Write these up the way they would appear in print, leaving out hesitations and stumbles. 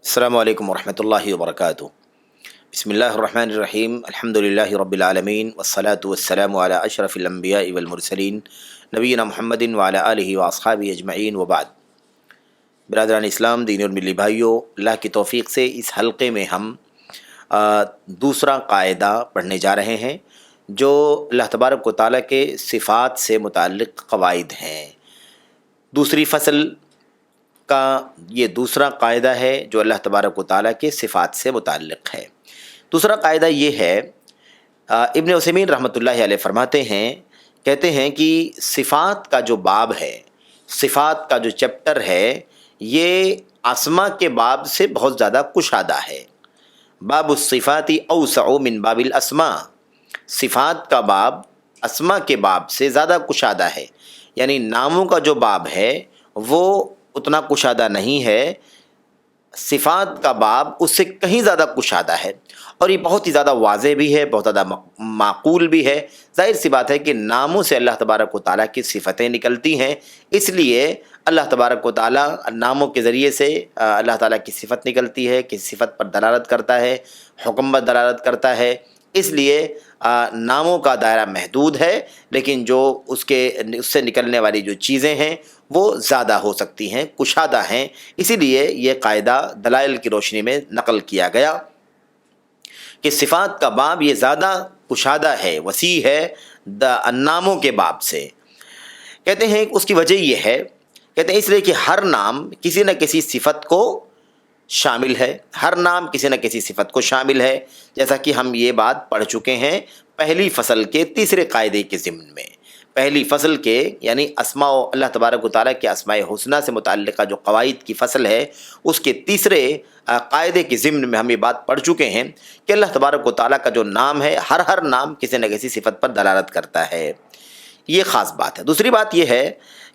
السلام علیکم ورحمۃ اللہ وبرکاتہ۔ بسم اللہ الرحمن الرحیم، الحمد للہ رب العالمین والصلاة والسلام علی اشرف الانبیاء والمرسلین نبینا محمد وعلی آلہ واصحابہ اجمعین وبعد۔ برادران اسلام، دینی اور ملی بھائیوں، اللہ کی توفیق سے اس حلقے میں ہم دوسرا قاعدہ پڑھنے جا رہے ہیں جو اللہ تبارک و تعالیٰ کے صفات سے متعلق قواعد ہیں۔ دوسری فصل کا یہ دوسرا قاعدہ ہے جو اللہ تبارک و تعالیٰ کے صفات سے متعلق ہے۔ دوسرا قاعدہ یہ ہے، ابن عثیمین رحمۃ اللہ علیہ فرماتے ہیں، کہتے ہیں کہ صفات کا جو باب ہے، صفات کا جو چیپٹر ہے، یہ اسماء کے باب سے بہت زیادہ کشادہ ہے۔ باب الصفات اوسع من باب الاسماء، صفات کا باب اسماء کے باب سے زیادہ کشادہ ہے، یعنی ناموں کا جو باب ہے وہ اتنا کشادہ نہیں ہے، صفات کا باب اس سے کہیں زیادہ کشادہ ہے، اور یہ بہت ہی زیادہ واضح بھی ہے، بہت زیادہ معقول بھی ہے۔ ظاہر سی بات ہے کہ ناموں سے اللہ تبارک و تعالیٰ کی صفتیں نکلتی ہیں، اس لیے اللہ تبارک و تعالیٰ ناموں کے ذریعے سے اللہ تعالیٰ کی صفت نکلتی ہے، کہ صفت پر دلالت کرتا ہے، حکم پر دلالت کرتا ہے، اس لیے ناموں کا دائرہ محدود ہے، لیکن جو اس سے نکلنے والی جو چیزیں ہیں وہ زیادہ ہو سکتی ہیں، کشادہ ہیں۔ اسی لیے یہ قاعدہ دلائل کی روشنی میں نقل کیا گیا کہ صفات کا باب یہ زیادہ کشادہ ہے، وسیع ہے ناموں کے باب سے۔ کہتے ہیں اس کی وجہ یہ ہے، کہتے ہیں اس لیے کہ ہر نام کسی نہ کسی صفت کو شامل ہے، ہر نام کسی نہ کسی صفت کو شامل ہے، جیسا کہ ہم یہ بات پڑھ چکے ہیں پہلی فصل کے تیسرے قاعدے کے ضمن میں۔ پہلی فصل کے یعنی اسماء اللہ تبارک و تعالیٰ کے اسماء حسنہ سے متعلقہ جو قواعد کی فصل ہے، اس کے تیسرے قاعدے کے ضمن میں ہم یہ بات پڑھ چکے ہیں کہ اللہ تبارک و تعالیٰ کا جو نام ہے، ہر نام کسی نہ کسی صفت پر دلالت کرتا ہے، یہ خاص بات ہے۔ دوسری بات یہ ہے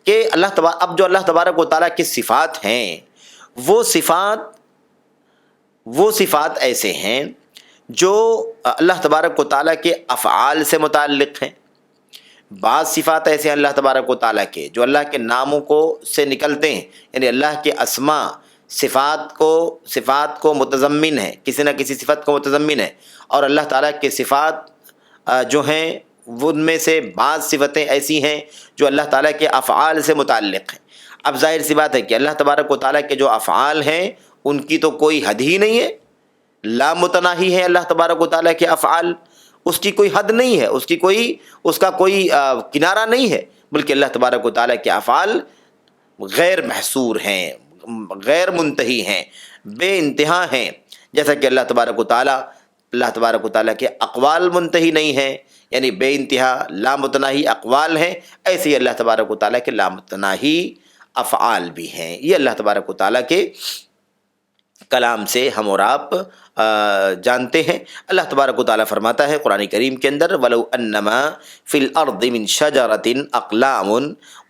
کہ اب جو اللہ تبارک و تعالیٰ کی صفات ہیں، وہ صفات ایسے ہیں جو اللہ تبارک و تعالیٰ کے افعال سے متعلق ہیں۔ بعض صفات ایسے ہیں اللہ تبارک و تعالیٰ کے جو اللہ کے ناموں سے نکلتے ہیں، یعنی اللہ کے اسماء صفات کو متضمن ہے، کسی نہ کسی صفت کو متضمن ہے، اور اللہ تعالیٰ کے صفات جو ہیں ان میں سے بعض صفتیں ایسی ہیں جو اللہ تعالیٰ کے افعال سے متعلق ہیں۔ اب ظاہر سی بات ہے کہ اللہ تبارک و تعالیٰ کے جو افعال ہیں ان کی تو کوئی حد ہی نہیں ہے، لا متناہی ہے اللہ تبارک و تعالیٰ کے افعال، اس کی کوئی حد نہیں ہے، اس کا کوئی کنارہ نہیں ہے، بلکہ اللہ تبارک و تعالیٰ کے افعال غیر محصور ہیں، غیر منتہی ہیں، بے انتہا ہیں۔ جیسا کہ اللہ تبارک و تعالیٰ کے اقوال منتہی نہیں ہیں، یعنی بے انتہا لامتناہی اقوال ہیں، ایسے ہی اللہ تبارک و تعالیٰ کے لامتناہی افعال بھی ہیں۔ یہ اللہ تبارک و تعالیٰ کے کلام سے ہم اور آپ جانتے ہیں۔ اللہ تبارک و تعالیٰ فرماتا ہے قرآن کریم کے اندر، وَلَوْ أَنَّمَا فِي الْأَرْضِ مِنْ شَجَرَةٍ أَقْلَامٌ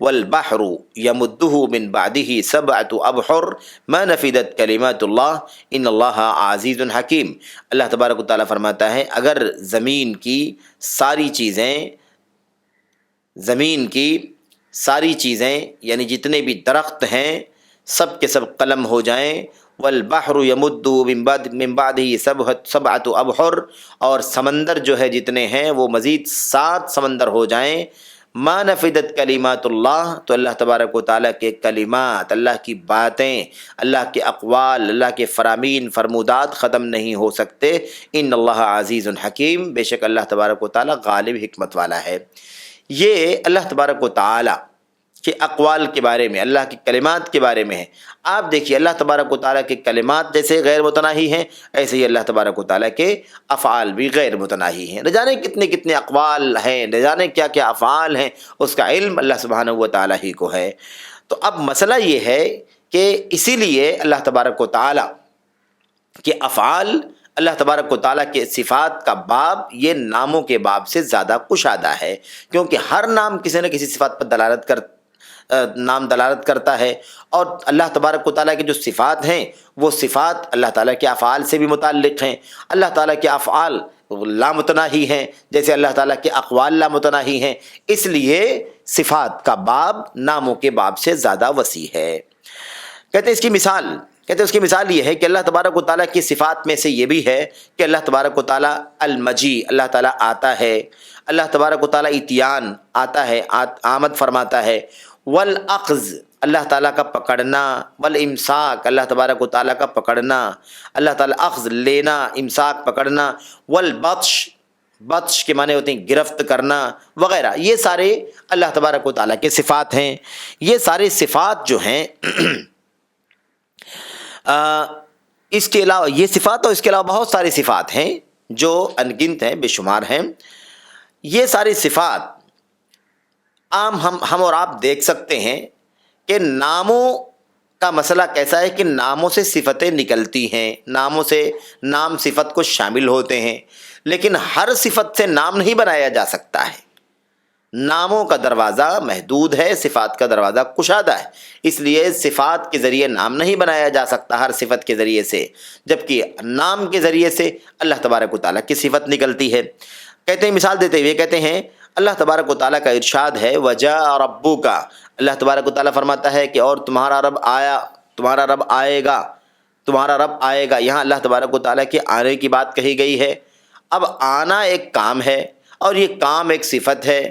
وَالْبَحْرُ يَمُدُّهُ مِنْ بَعْدِهِ سَبْعَةُ أَبْحُرٍ مَا نَفِدَتْ كَلِمَاتُ اللَّهِ إِنَّ اللَّهَ عَزِيزٌ حَكِيمٌ۔ اللہ تبارک و تعالیٰ فرماتا ہے اگر زمین کی ساری چیزیں یعنی جتنے بھی درخت ہیں سب کے سب قلم ہو جائیں، والبحر یمد من بعدہ سبعۃ ابحر، اور سمندر جو ہے جتنے ہیں وہ مزید 7 سمندر ہو جائیں، ما نفدت کلمات اللہ، تو اللہ تبارک و تعالیٰ کے کلمات، اللہ کی باتیں، اللہ کے اقوال، اللہ کے فرامین فرمودات ختم نہیں ہو سکتے۔ ان اللہ عزیز حکیم، بے شک اللہ تبارک و تعالیٰ غالب حکمت والا ہے۔ یہ اللہ تبارک و تعالیٰ کے اقوال کے بارے میں، اللہ کی کلمات کے بارے میں ہے۔ آپ دیکھیے اللہ تبارک و تعالیٰ کے کلمات جیسے غیر متناہی ہیں، ایسے ہی اللہ تبارک و تعالیٰ کے افعال بھی غیر متناہی ہیں۔ نہ جانے کتنے اقوال ہیں، نہ جانے کیا افعال ہیں، اس کا علم اللہ سبحانہ و تعالیٰ ہی کو ہے۔ تو اب مسئلہ یہ ہے کہ اسی لیے اللہ تبارک و تعالیٰ کے افعال، اللہ تبارک و تعالیٰ کے صفات کا باب یہ ناموں کے باب سے زیادہ کشادہ ہے، کیونکہ ہر نام کسی نہ کسی صفات پر دلالت کرتا ہے، اور اللہ تبارک و تعالیٰ کی جو صفات ہیں وہ صفات اللہ تعالیٰ کے افعال سے بھی متعلق ہیں۔ اللہ تعالیٰ کے افعال لامتناہی ہیں جیسے اللہ تعالیٰ کے اقوال لامتناہی ہیں، اس لیے صفات کا باب ناموں کے باب سے زیادہ وسیع ہے۔ کہتے ہیں اس کی مثال کہتے ہیں اس کی مثال یہ ہے کہ اللہ تبارک و تعالیٰ کی صفات میں سے یہ بھی ہے کہ اللہ تبارک و تعالیٰ المجی، اللہ تعالیٰ آتا ہے، اللہ تبارک و تعالیٰ اتیان آتا ہے، آمد فرماتا ہے، والاخذ اللہ تعالیٰ کا پکڑنا، والامساک اللہ تبارک و تعالیٰ کا پکڑنا، اللہ تعالیٰ اخذ لینا، امساک پکڑنا، والبطش بطش کے معنی ہوتے ہیں گرفت کرنا وغیرہ، یہ سارے اللہ تبارک و تعالیٰ کے صفات ہیں۔ یہ سارے صفات جو ہیں اس کے علاوہ یہ صفات اور اس کے علاوہ بہت ساری صفات ہیں جو انگنت ہیں، بے شمار ہیں۔ یہ ساری صفات عام ہم اور آپ دیکھ سکتے ہیں کہ ناموں کا مسئلہ کیسا ہے کہ ناموں سے صفتیں نکلتی ہیں، ناموں سے نام صفت کو شامل ہوتے ہیں، لیکن ہر صفت سے نام نہیں بنایا جا سکتا ہے۔ ناموں کا دروازہ محدود ہے، صفات کا دروازہ کشادہ ہے، اس لیے صفات کے ذریعے نام نہیں بنایا جا سکتا ہر صفت کے ذریعے سے، جبکہ نام کے ذریعے سے اللہ تبارک و تعالیٰ کی صفت نکلتی ہے۔ کہتے ہیں مثال دیتے ہوئے کہتے ہیں اللہ تبارک و تعالیٰ کا ارشاد ہے وَجَاءَ رَبُّكَ، اللہ تبارک و تعالیٰ فرماتا ہے کہ اور تمہارا رب آیا، تمہارا رب آئے گا، تمہارا رب آئے گا۔ یہاں اللہ تبارک و تعالیٰ کے آنے کی بات کہی گئی ہے۔ اب آنا ایک کام ہے اور یہ کام ایک صفت ہے،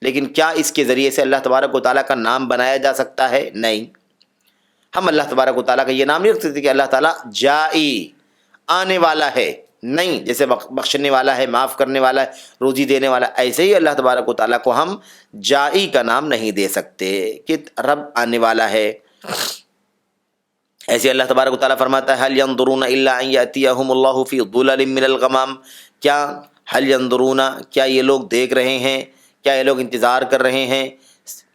لیکن کیا اس کے ذریعے سے اللہ تبارک و تعالیٰ کا نام بنایا جا سکتا ہے؟ نہیں، ہم اللہ تبارک و تعالیٰ کا یہ نام نہیں رکھ سکتے کہ اللہ تعالیٰ جائی، آنے والا ہے، نہیں، جیسے بخشنے والا ہے، معاف کرنے والا ہے، روزی دینے والا، ایسے ہی اللہ تبارک و تعالیٰ کو ہم جائی کا نام نہیں دے سکتے کہ رب آنے والا ہے۔ ایسے اللہ تبارک و تعالیٰ فرماتا ہے هل ينظرون الا ان ياتيهم الله في ظلل من الغمام، کیا هل ينظرون، کیا یہ لوگ دیکھ رہے ہیں، کیا یہ لوگ انتظار کر رہے ہیں،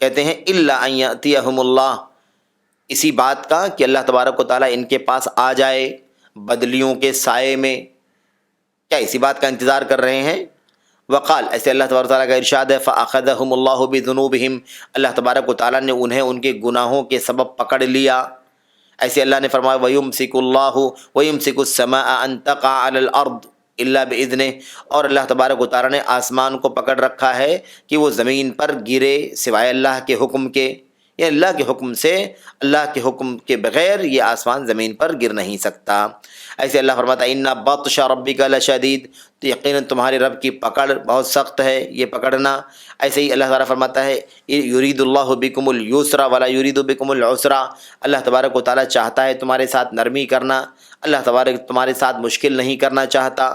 کہتے ہیں الا ان ياتيهم الله، اسی بات کا کہ اللہ تبارک و تعالیٰ ان کے پاس آ جائے بدلیوں کے سائے میں، کیا اسی بات کا انتظار کر رہے ہیں؟ وقال، ایسے اللہ تبارک و تعالیٰ کا ارشاد ہے فاخذهم الله بذنوبهم، اللہ تبارک و تعالیٰ نے انہیں ان کے گناہوں کے سبب پکڑ لیا۔ ایسے اللہ نے فرمایا وَيُمْسِكُ اللَّهُ وَيُمْسِكُ السَّمَاءَ أَن تَقَعَ عَلَى الْأَرْضِ إِلَّا بِإِذْنِهِ، اور اللہ تبارک و تعالیٰ نے آسمان کو پکڑ رکھا ہے کہ وہ زمین پر گرے سوائے اللہ کے حکم کے، یہ اللہ کے حکم سے، اللہ کے حکم کے بغیر یہ آسمان زمین پر گر نہیں سکتا۔ ایسے اللہ فرماتا ہے اِنَّ بَطْشَ رَبِّكَ لَشَدِيدٌ، تو یقیناً تمہارے رب کی پکڑ بہت سخت ہے، یہ پکڑنا۔ ایسے ہی اللہ تعالیٰ فرماتا ہے یرید اللہ بکم اليسر ولا یرید بکم العسر، اللہ تبارک و تعالیٰ چاہتا ہے تمہارے ساتھ نرمی کرنا، اللہ تبارک تمہارے ساتھ مشکل نہیں کرنا چاہتا۔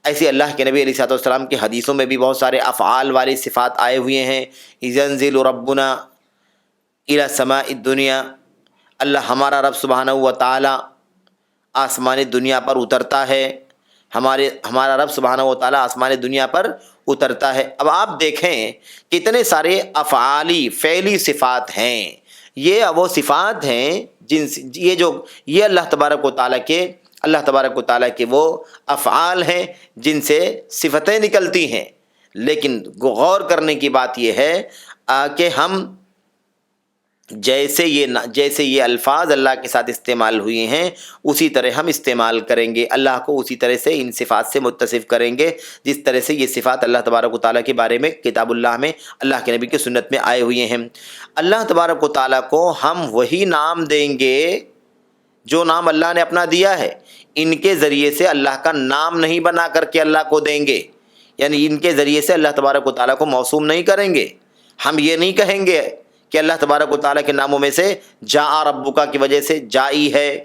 ایسے اللہ کے نبی علیہ الصلوۃ والسلام کی حدیثوں میں بھی بہت سارے افعال والی صفات آئے ہوئے ہیں، ينزل ربنا الى السماء الدنیا، اللہ ہمارا رب سبحانہ و تعالیٰ آسمان دنیا پر اترتا ہے، ہمارا رب سبحانہ و تعالیٰ آسمان دنیا پر اترتا ہے۔ اب آپ دیکھیں کتنے سارے افعالی فعلی صفات ہیں، یہ وہ صفات ہیں یہ اللہ تبارک و تعالیٰ کے وہ افعال ہیں جن سے صفتیں نکلتی ہیں، لیکن غور کرنے کی بات یہ ہے کہ ہم جیسے یہ الفاظ اللہ کے ساتھ استعمال ہوئے ہیں اسی طرح ہم استعمال کریں گے، اللہ کو اسی طرح سے ان صفات سے متصف کریں گے جس طرح سے یہ صفات اللہ تبارک و تعالیٰ کے بارے میں کتاب اللہ میں، اللہ کے نبی کی سنت میں آئے ہوئے ہیں۔ اللہ تبارک و تعالیٰ کو ہم وہی نام دیں گے جو نام اللہ نے اپنا دیا ہے، ان کے ذریعے سے اللہ کا نام نہیں بنا کر کے اللہ کو دیں گے، یعنی ان کے ذریعے سے اللہ تبارک و تعالیٰ کو موسوم نہیں کریں گے۔ ہم یہ نہیں کہیں گے کہ اللہ تبارک و تعالیٰ کے ناموں میں سے جاء ربک کی وجہ سے جائی ہے،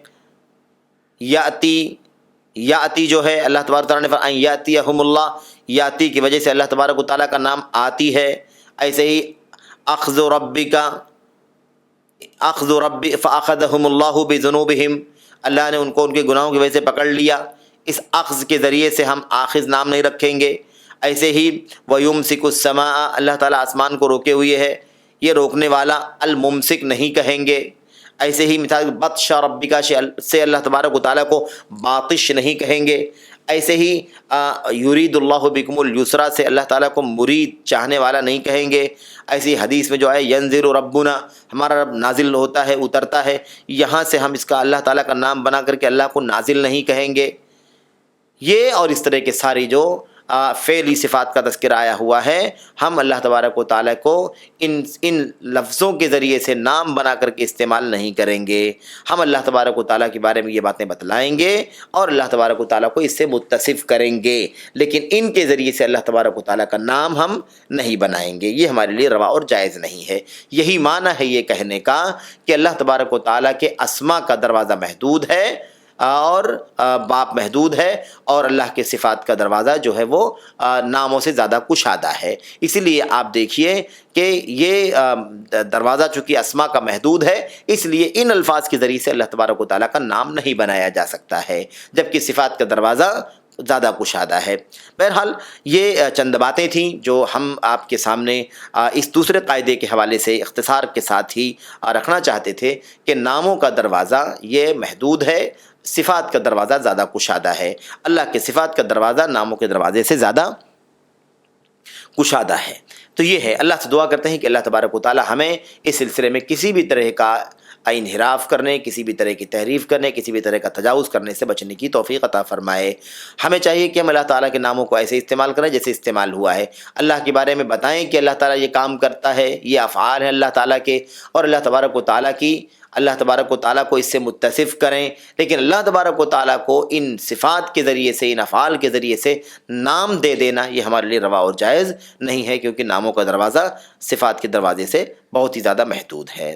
یاتی جو ہے اللہ تبارک و تعالیٰ نے فرمایا ان یاتیہم اللہ، یاتی کی وجہ سے اللہ تبارک و تعالیٰ کا نام آتی ہے۔ ایسے ہی اخذ ربک فاخذہم اللہ بذنوبہم، اللہ نے ان کو ان کے گناہوں کی وجہ سے پکڑ لیا، اس اخذ کے ذریعے سے ہم آخذ نام نہیں رکھیں گے۔ ایسے ہی وَيُمْسِكُ السَّمَاءَ، اللہ تعالیٰ آسمان کو روکے ہوئے ہے، یہ روکنے والا الممسک نہیں کہیں گے۔ ایسے ہی مثال بطش ربک سے اللہ تبارک و تعالیٰ کو باطش نہیں کہیں گے۔ ایسے ہی یرید اللہ بکم اليسر سے اللہ تعالیٰ کو مرید چاہنے والا نہیں کہیں گے۔ ایسی حدیث میں جو ہے ینزل ربنا، ہمارا رب نازل ہوتا ہے، اترتا ہے، یہاں سے ہم اس کا اللہ تعالیٰ کا نام بنا کر کے اللہ کو نازل نہیں کہیں گے۔ یہ اور اس طرح کے ساری جو فعلی صفات کا تذکرہ آیا ہوا ہے، ہم اللہ تبارک و تعالیٰ کو ان لفظوں کے ذریعے سے نام بنا کر کے استعمال نہیں کریں گے۔ ہم اللہ تبارک و تعالیٰ کے بارے میں یہ باتیں بتلائیں گے اور اللہ تبارک و تعالیٰ کو اس سے متصف کریں گے، لیکن ان کے ذریعے سے اللہ تبارک و تعالیٰ کا نام ہم نہیں بنائیں گے، یہ ہمارے لیے روا اور جائز نہیں ہے۔ یہی معنی ہے یہ کہنے کا کہ اللہ تبارک و تعالیٰ کے اسما کا دروازہ محدود ہے اور باپ محدود ہے، اور اللہ کے صفات کا دروازہ جو ہے وہ ناموں سے زیادہ کشادہ ہے۔ اسی لیے آپ دیکھیے کہ یہ دروازہ چونکہ اسما کا محدود ہے، اس لیے ان الفاظ کے ذریعے سے اللہ تبارک و تعالیٰ کا نام نہیں بنایا جا سکتا ہے، جبکہ صفات کا دروازہ زیادہ کشادہ ہے۔ بہرحال یہ چند باتیں تھیں جو ہم آپ کے سامنے اس دوسرے قاعدے کے حوالے سے اختصار کے ساتھ ہی رکھنا چاہتے تھے کہ ناموں کا دروازہ یہ محدود ہے، صفات کا دروازہ زیادہ کشادہ ہے۔ اللہ کے صفات کا دروازہ ناموں کے دروازے سے زیادہ کشادہ ہے۔ تو یہ ہے، اللہ سے دعا کرتے ہیں کہ اللہ تبارک و تعالی ہمیں اس سلسلے میں کسی بھی طرح کا انحراف کرنے، کسی بھی طرح کی تحریف کرنے، کسی بھی طرح کا تجاوز کرنے سے بچنے کی توفیق عطا فرمائے۔ ہمیں چاہیے کہ ہم اللہ تعالیٰ کے ناموں کو ایسے استعمال کریں جیسے استعمال ہوا ہے، اللہ کے بارے میں بتائیں کہ اللہ تعالیٰ یہ کام کرتا ہے، یہ افعال ہیں اللہ تعالیٰ کے، اور اللہ تبارک و تعالیٰ کو اس سے متصف کریں، لیکن اللہ تبارک و تعالیٰ کو ان صفات کے ذریعے سے، ان افعال کے ذریعے سے نام دے دینا یہ ہمارے لیے روا اور جائز نہیں ہے، کیونکہ ناموں کا دروازہ صفات کے دروازے سے بہت ہی زیادہ محدود ہے۔